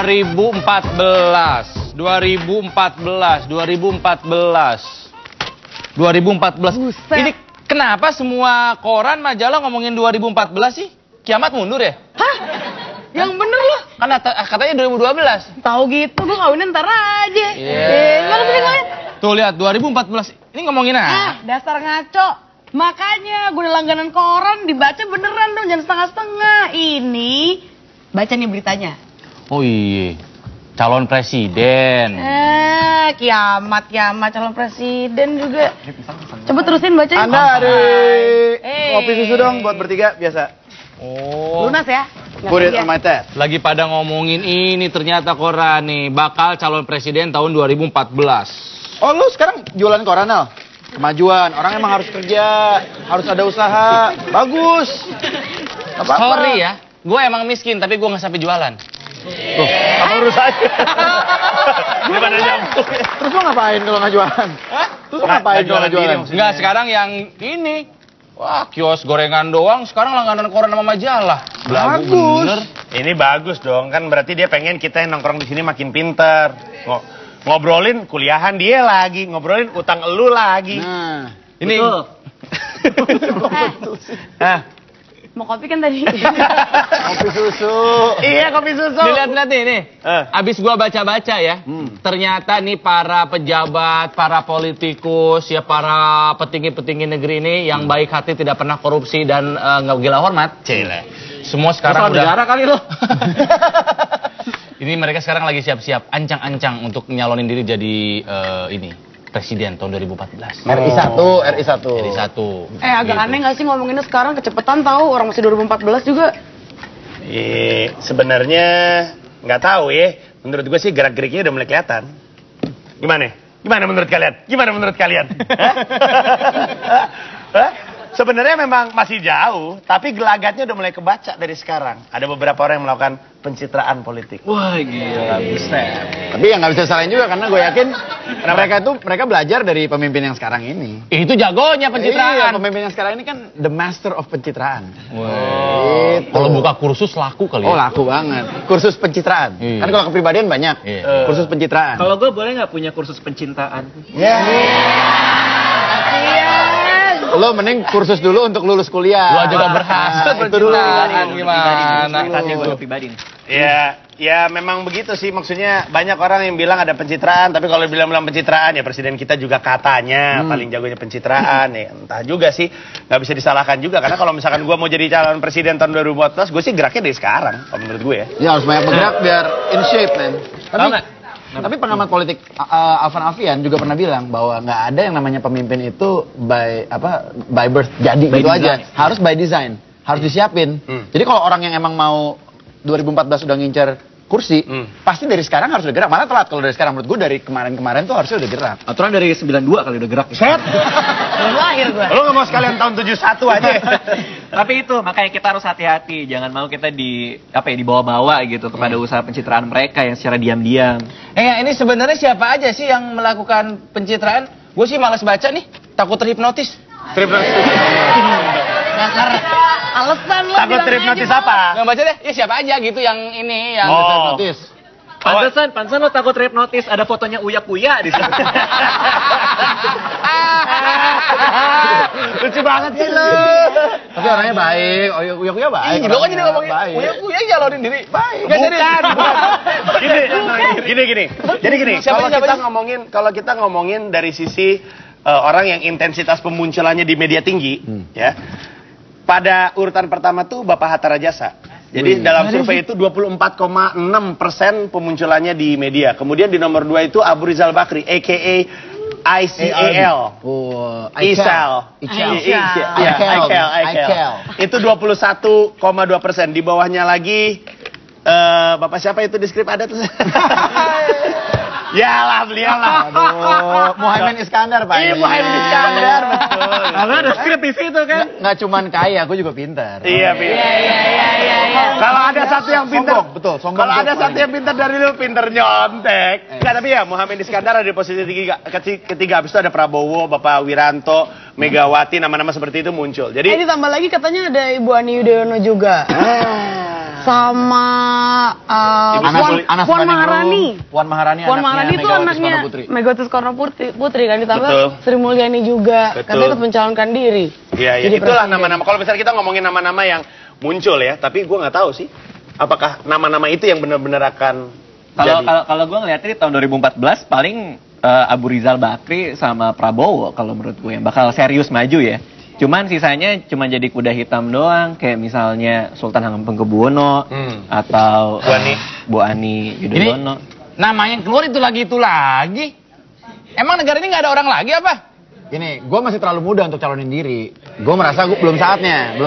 2014. 2014. Buset. Ini kenapa semua koran, majalah ngomongin 2014 sih? Kiamat mundur ya? Hah? Yang bener loh. Kan katanya 2012. Tahu gitu, gue kawinnya ntar aja. Mana sih ngeliat? Tuh lihat 2014. Ini ngomongin apa? Dasar ngaco. Makanya gue udah langganan koran, dibaca beneran dong, jangan setengah-setengah. Ini, baca nih beritanya. Oh iya. Calon presiden. Kiamat calon presiden juga. Coba terusin bacanya. Anda ada kopi susu dong buat bertiga biasa. Oh. Lunas ya. Put it on my tab. Lagi pada ngomongin ini ternyata koran nih bakal calon presiden tahun 2014. Oh lu sekarang jualan koran Al? Kemajuan, orang emang harus kerja, harus ada usaha. Bagus. Apa-apa. Sorry ya, gue emang miskin tapi gue nggak sampai jualan. Tuh, apa urusannya? Gimana nyambung? Terus lu ngapain kalau nggak jualan? Terus lu ngapain kalau nggak jualan? Enggak, sekarang yang ini. Wah, kios gorengan doang, sekarang langganan koran sama majalah. Bagus. Bener. Ini bagus dong, kan berarti dia pengen kita yang nongkrong di sini makin pinter. Ngobrolin kuliahan dia lagi, ngobrolin utang elu lagi. Nah, Ini. Mau kopi kan tadi? kopi susu. Iya, kopi susu. Dilihat-lihat nih. Abis gua baca-baca ya, ternyata nih para pejabat, para politikus, ya para petinggi-petinggi negeri ini yang baik hati, tidak pernah korupsi dan nggak gila hormat. Cile. Semua sekarang udah. Negara kali lo. Ini mereka sekarang lagi siap-siap, ancang-ancang untuk nyalonin diri jadi ini presiden tahun 2014. RI1. Jadi satu. Agak aneh gak sih ngomonginnya sekarang, kecepetan tahu orang masih 2014 juga. Sebenarnya nggak tahu ya. Menurut gue sih gerak-geriknya udah mulai kelihatan. Gimana? Gimana menurut kalian? Hah? Sebenarnya memang masih jauh, tapi gelagatnya udah mulai kebaca dari sekarang. Ada beberapa orang yang melakukan pencitraan politik. Wah gila, buset. Tapi ya nggak bisa salahin juga karena gue yakin mereka belajar dari pemimpin yang sekarang ini. Itu jagonya pencitraan. Iya, pemimpin yang sekarang ini kan the master of pencitraan. Wow. Kalau buka kursus laku kali ya. Oh laku banget. Kursus pencitraan. Iya. Kan kalau kepribadian banyak. Iya. Kursus pencitraan. Kalau gue boleh nggak punya kursus pencintaan? Ya. Lo mending kursus dulu untuk lulus kuliah. Gua juga berhasil itu dulu. Gimana? Gue pribadi nih. Ya memang begitu sih, maksudnya banyak orang yang bilang ada pencitraan, tapi kalau bilang pencitraan ya presiden kita juga katanya paling jagonya pencitraan, ya entah juga sih, nggak bisa disalahkan juga, karena kalau misalkan gue mau jadi calon presiden tahun 2014, gue sih geraknya dari sekarang, kalau menurut gue ya. Ya harus banyak bergerak biar in shape, man. Tapi pengamat politik Alvan Alfian juga pernah bilang bahwa nggak ada yang namanya pemimpin itu by birth jadi gitu aja. Harus by design, harus disiapin. Jadi kalau orang yang emang mau 2014 udah ngincer kursi, pasti dari sekarang harus udah gerak. Malah telat kalau dari sekarang, menurut gue dari kemarin-kemarin tuh harusnya udah gerak. Aturan dari 92 kali udah gerak. Set! Belum lahir gue. Lo nggak mau sekalian tahun 71 aja? Tapi itu makanya kita harus hati-hati, jangan mau kita dibawa-bawa gitu kepada usaha pencitraan mereka yang secara diam-diam. Ini sebenarnya siapa aja sih yang melakukan pencitraan? Gue sih malas baca nih, takut terhipnotis. Alasan lo Takut bilang terhipnotis aja, apa? Nggak baca deh, ya siapa aja gitu yang ini, yang Terhipnotis. Pantesan lo takut terhipnotis, ada fotonya Uya-Uya di sana. Lucu banget sih lo. Tapi orangnya baik, Uya baik. Lo kan jadi ngomongin, baik. Uya nyalonin diri. Baik. Gini. Jadi gini, kalau kita ngomongin dari sisi orang yang intensitas pemunculannya di media tinggi, ya. Pada urutan pertama tuh Bapak Hatta Rajasa. Jadi dalam survei itu 24,6% pemunculannya di media. Kemudian di nomor 2 itu Abu Rizal Bakri, a.k.a. ICAL. ICAL. Itu 21,2%. Di bawahnya lagi, Bapak siapa itu di skrip ada tuh? Yalah, belialah. Aduh, Muhaimin Iskandar, Pak. Iya, Muhaimin Iskandar, betul. Karena ada skrip di situ kan. Nggak cuman kaya, aku juga pintar. Iya, kalau ada satu yang pintar, Sombong, betul, sombong. kalau ada satu yang pintar dari lu, pintar nyontek. Enggak, tapi ya Muhaimin Iskandar ada di posisi ketiga. Habis itu ada Prabowo, Bapak Wiranto, Megawati, nama-nama seperti itu muncul. Jadi ditambah lagi katanya ada Ibu Ani Yudhoyono juga. sama Puan Maharani. Puan Maharani Itu anaknya Megawati Soekarno Putri kan, ditambah Betul. Sri Mulyani juga. Betul. Katanya ikut mencalonkan diri. Iya, Jadi itulah presiden. nama-nama. Kalau misalnya kita ngomongin nama-nama yang muncul ya, tapi gue nggak tahu sih, apakah nama-nama itu yang benar-benar akan jadi. Kalau gue ngeliatnya di tahun 2014 paling Abu Rizal Bakri sama Prabowo kalau menurut gue yang bakal serius maju ya. Cuman sisanya cuma jadi kuda hitam doang, kayak misalnya Sultan Hamengkubuwono atau Bu Ani Yudhoyono. Nama yang keluar itu lagi. Emang negara ini nggak ada orang lagi apa? Gini, gue masih terlalu muda untuk calonin diri. Gue merasa gue belum saatnya.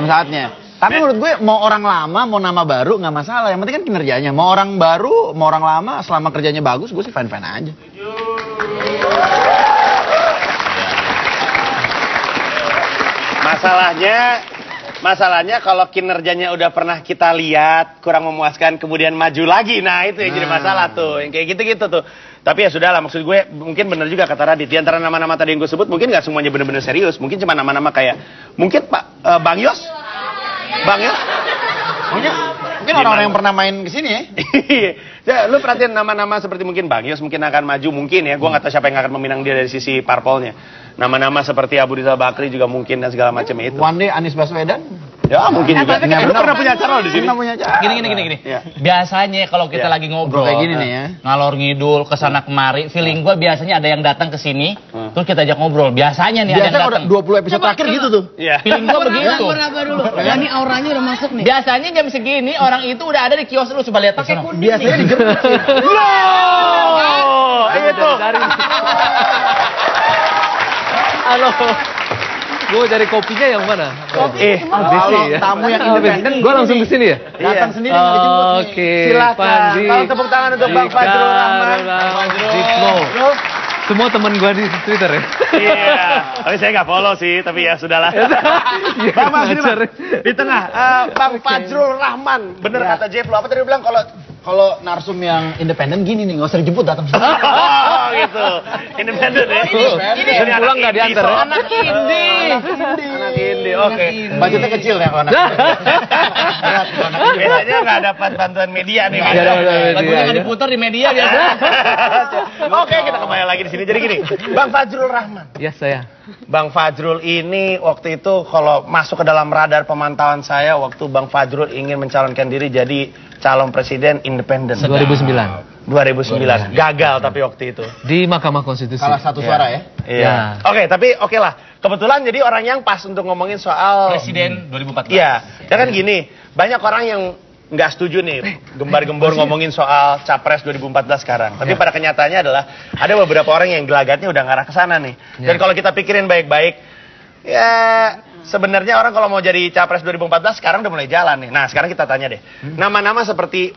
Tapi menurut gue mau orang lama, mau nama baru nggak masalah. Yang penting kan kinerjanya. Mau orang baru, mau orang lama, selama kerjanya bagus, gue sih fine-fine aja. Masalahnya kalau kinerjanya udah pernah kita lihat kurang memuaskan kemudian maju lagi, nah itu yang jadi masalah tuh, yang kayak gitu-gitu tuh. Tapi ya sudahlah, maksud gue mungkin bener juga kata Radit, di antara nama-nama tadi yang gue sebut mungkin nggak semuanya bener-bener serius, mungkin cuma nama-nama kayak mungkin Bang Yos, Mungkin orang-orang yang pernah main kesini ya. Ya, lu perhatiin nama-nama seperti mungkin Bang Yos mungkin akan maju, mungkin ya, gue nggak tahu siapa yang akan meminang dia dari sisi parpolnya. Nama-nama seperti Abu Rizal Bakri juga mungkin dan segala macam itu. One day Anies Baswedan. Ya mungkin juga. Lu pernah punya acara di sini? Pernah punya acara. Gini. Iya. Biasanya kalau kita lagi ngobrol Kayak gini nih ya. ngalor ngidul kesana kemari, feeling gue biasanya ada yang datang ke sini, terus kita ajak ngobrol. Biasanya nih ada yang Biasanya datang. udah 20 episode terakhir gitu tuh. Iya. Feeling gue begitu. Apa dulu? Ya, ini auranya udah masuk nih. Biasanya jam segini orang itu udah ada di kios lu, coba lihat pakai kuning. Biasanya dijemput sih. Itu. Halo. Gue cari kopinya yang mana? Kalau tamu yang independen Gue langsung ke sini ya? datang sendiri nggak dijemput nih. Oke. Silakan. Pandi. Kalau tepuk tangan untuk Bang Fajrul Rahman. Diplo. Semua teman gue di Twitter ya? Iya. Tapi saya nggak follow sih, tapi ya sudahlah. Bang Mas ini Bang. Di tengah, Bang Fajrul Rahman. Bener kata Jeff, lo apa tadi bilang Kalau narsum yang independen gini nih, nggak usah dijemput datang sendiri. Oh gitu. Independen ya. Dan pulang nggak diantar ya? Anak indie. Anak indie. Oke. Budgetnya kecil ya kalau anak. Biasanya nggak dapat bantuan media nih. Nggak dapat bantuan media. Lagunya nggak diputar di media biasa. Oke, kita kembali lagi di sini. Jadi gini, Bang Fajrul Rahman. Ya saya. Bang Fajrul ini waktu itu kalau masuk ke dalam radar pemantauan saya waktu Bang Fajrul ingin mencalonkan diri jadi calon presiden independen. 2009. 2009. Gagal tapi waktu itu. Di Mahkamah Konstitusi. Kalah satu suara ya. Iya. Ya. Oke, tapi oke lah. Kebetulan jadi orang yang pas untuk ngomongin soal Presiden 2014. Iya. Ya kan gini, banyak orang yang nggak setuju nih gembar-gembor ngomongin soal capres 2014 sekarang. Tapi pada kenyataannya adalah ada beberapa orang yang gelagatnya udah ngarah ke sana nih. Dan kalau kita pikirin baik-baik, ya sebenarnya orang kalau mau jadi capres 2014 sekarang udah mulai jalan nih. Nah sekarang kita tanya deh, nama-nama seperti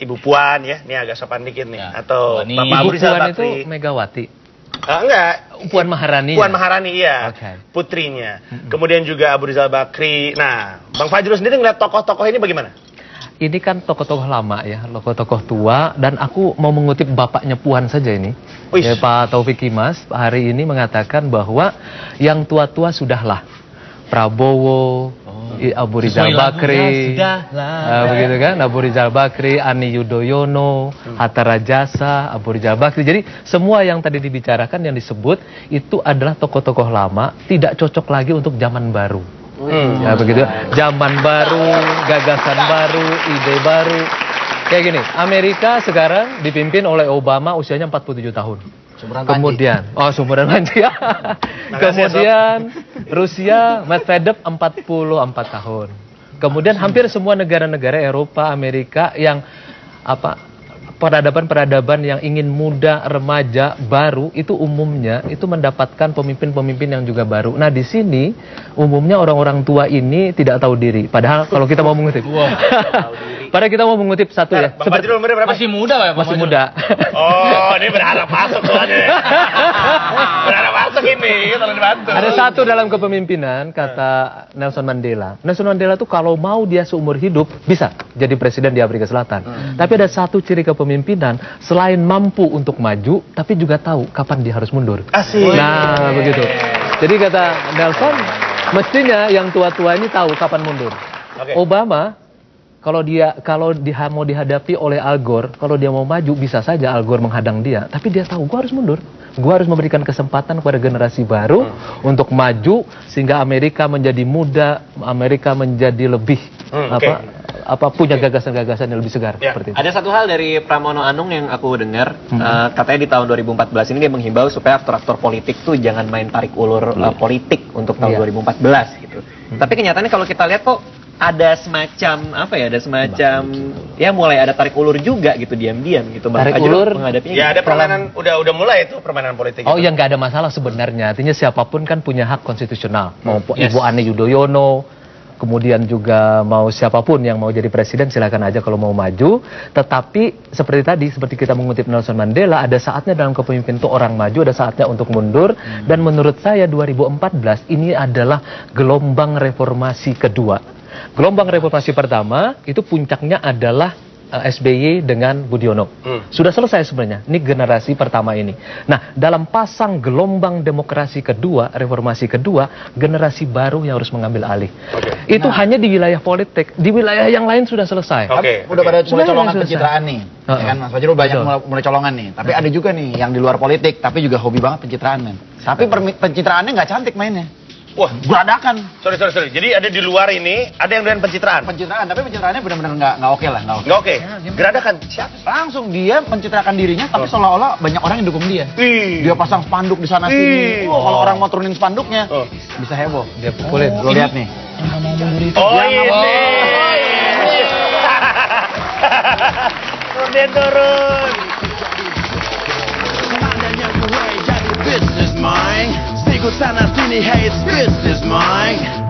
Ibu Puan ya, ini agak sopan dikit nih, atau Puan. Bapak Ibu Abu Rizal Puan itu Bakri. Megawati. Enggak. Puan Maharani. Puan Maharani, iya. Oke. Putrinya. Kemudian juga Abu Rizal Bakri. Nah, Bang Fajrul sendiri ngeliat tokoh-tokoh ini bagaimana? Ini kan tokoh-tokoh lama ya, tokoh-tokoh tua, dan aku mau mengutip bapaknya Puan saja ini. Wih. Ya, Pak Taufik Kimas hari ini mengatakan bahwa yang tua-tua sudahlah. Prabowo, Abu Rizal Bakri, begitu kan, Abu Rizal Bakri, Ani Yudhoyono, Hatta Rajasa, Abu Rizal Bakri. Jadi semua yang tadi dibicarakan yang disebut itu adalah tokoh-tokoh lama, tidak cocok lagi untuk zaman baru. Ya begitu, zaman baru, gagasan baru, ide baru. Kayak gini, Amerika sekarang dipimpin oleh Obama usianya 47 tahun. Kemudian, sumuran panci ya. Kemudian Rusia, Medvedev 44 tahun. Kemudian hampir semua negara-negara Eropa, Amerika yang peradaban-peradaban yang ingin muda, remaja, baru itu umumnya itu mendapatkan pemimpin-pemimpin yang juga baru. Nah di sini umumnya orang-orang tua ini tidak tahu diri. Padahal kalau kita mau mengutip, padahal kita mau mengutip satu ya. Bang Fajrul umurnya berapa? Masih muda ya, Masih muda. Oh, ini berharap masuk tuh aja. Berharap masuk ini, tolong dibantu. Ada satu dalam kepemimpinan kata Nelson Mandela. Nelson Mandela tuh kalau mau dia seumur hidup bisa jadi presiden di Afrika Selatan. Tapi ada satu ciri kepemimpinan selain mampu untuk maju, tapi juga tahu kapan dia harus mundur. Asik. Nah begitu. Jadi kata Nelson, mestinya yang tua-tua ini tahu kapan mundur. Oke. Obama kalau dia mau dihadapi oleh Al Gore, kalau dia mau maju bisa saja Al Gore menghadang dia, tapi dia tahu gue harus mundur. Gue harus memberikan kesempatan kepada generasi baru untuk maju sehingga Amerika menjadi muda, Amerika menjadi lebih punya gagasan-gagasan yang lebih segar seperti itu. Ada satu hal dari Pramono Anung yang aku dengar, katanya di tahun 2014 ini dia menghimbau supaya aktor-aktor politik tuh jangan main tarik ulur politik untuk tahun 2014 gitu. Tapi kenyataannya kalau kita lihat kok ada semacam ya mulai ada tarik ulur juga gitu diam-diam gitu. Tarik ulur menghadapinya. Ya ada permainan udah mulai itu permainan politik. Oh, yang nggak ada masalah sebenarnya. Artinya siapapun kan punya hak konstitusional. Mau Ibu Ani Yudhoyono, kemudian juga mau siapapun yang mau jadi presiden silakan aja kalau mau maju. Tetapi seperti tadi, seperti kita mengutip Nelson Mandela, ada saatnya dalam kepemimpinan itu orang maju, ada saatnya untuk mundur. Dan menurut saya 2014 ini adalah gelombang reformasi kedua. Gelombang reformasi pertama itu puncaknya adalah SBY dengan Budiono. Sudah selesai sebenarnya. Ini generasi pertama ini. Nah, dalam pasang gelombang demokrasi kedua, reformasi kedua, generasi baru yang harus mengambil alih. Itu hanya di wilayah politik. Di wilayah yang lain sudah selesai. Udah pada mulai colongan pencitraan nih. Ya kan Mas Fajrul banyak mulai colongan nih. Tapi ada juga nih yang di luar politik, tapi juga hobi banget pencitraan, men. Tapi pencitraannya nggak cantik mainnya. Wah, geradakan. Sorry. Jadi ada di luar ini, ada yang dengan pencitraan. Pencitraan, tapi pencitraannya benar-benar nggak oke lah, nggak oke. Geradakan. Langsung dia mencitrakan dirinya, tapi seolah-olah banyak orang yang dukung dia. Dia pasang spanduk di sana sini. Kalau orang mau turunin spanduknya, bisa heboh. Dia pukulin. Lo lihat nih. Oh ini. Dia turun. Seandainya gue jadi business mind, Stigo sana sini, hey it's business mind.